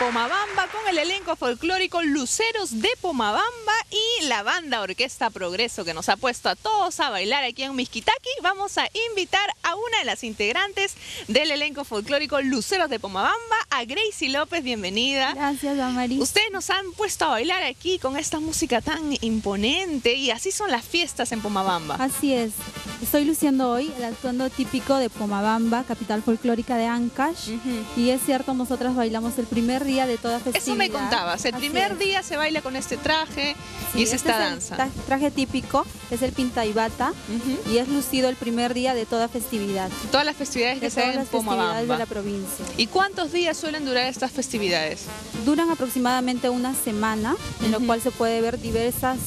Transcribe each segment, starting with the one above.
Pomabamba con el elenco folclórico Luceros de Pomabamba y la banda Orquesta Progreso que nos ha puesto a todos a bailar aquí en Mixquitaqui. Vamos a invitar a una de las integrantes del elenco folclórico Luceros de Pomabamba, a Gracie López. Bienvenida. Gracias, Damaris. Ustedes nos han puesto a bailar aquí con esta música tan imponente y así son las fiestas en Pomabamba. Así es. Estoy luciendo hoy el atuendo típico de Pomabamba, capital folclórica de Ancash. Y es cierto, nosotras bailamos el primer día de toda festividad. Eso me contabas, el primer día se baila con este traje y es esta danza. El traje típico es el pinta y bata y es lucido el primer día de toda festividad. Todas las festividades que se dan en Pomabamba. De la provincia. ¿Y cuántos días suelen durar estas festividades? Duran aproximadamente una semana, en lo cual se puede ver diversas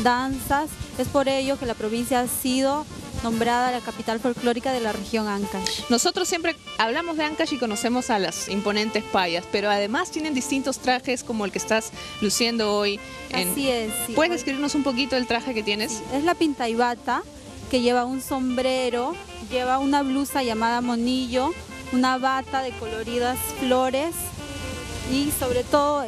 danzas. Es por ello que la provincia ha sido nombrada la capital folclórica de la región Ancash. Nosotros siempre hablamos de Ancash y conocemos a las imponentes payas, pero además tienen distintos trajes como el que estás luciendo hoy. Así es. Sí. ¿Puedes describirnos un poquito el traje que tienes? Sí, es la pinta y bata, que lleva un sombrero, lleva una blusa llamada monillo, una bata de coloridas flores y sobre todo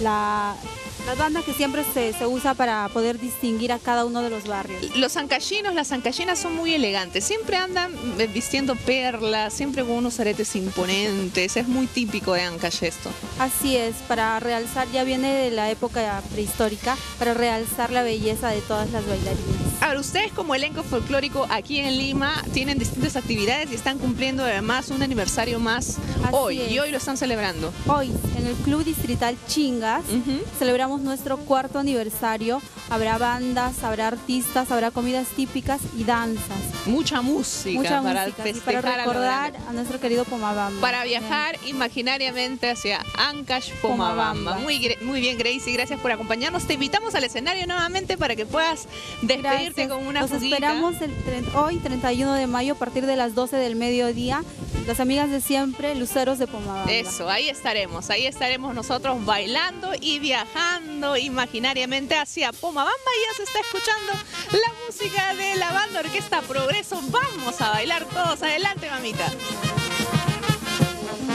las bandas que siempre se usa para poder distinguir a cada uno de los barrios. Los ancachinos, las ancachinas son muy elegantes, siempre andan vistiendo perlas, siempre con unos aretes imponentes, es muy típico de Ancash esto. Así es, para realzar, ya viene de la época prehistórica, para realzar la belleza de todas las bailarinas. Ahora, ustedes como elenco folclórico aquí en Lima tienen distintas actividades y están cumpliendo además un aniversario más y hoy lo están celebrando. Hoy, en el Club Distrital Chingas, celebramos nuestro 4º aniversario. Habrá bandas, habrá artistas, habrá comidas típicas y danzas. Mucha música para festejar, para recordar a nuestro querido Pomabamba. Para viajar imaginariamente hacia Ancash, Pomabamba. Muy bien, Gracie, gracias por acompañarnos. Te invitamos al escenario nuevamente para que puedas despedirte con una Nos juguita. Esperamos hoy, 31 de mayo, a partir de las 12 del mediodía. Las amigas de siempre, Luceros de Pomabamba. Eso, ahí estaremos nosotros bailando y viajando imaginariamente hacia Pomabamba. Ya se está escuchando la música de la banda Orquesta Progreso. Vamos a bailar todos, adelante, mamita.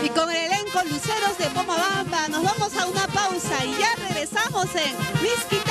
Y con el elenco Luceros de Pomabamba nos vamos a una pausa y ya regresamos en Mixquitaqui.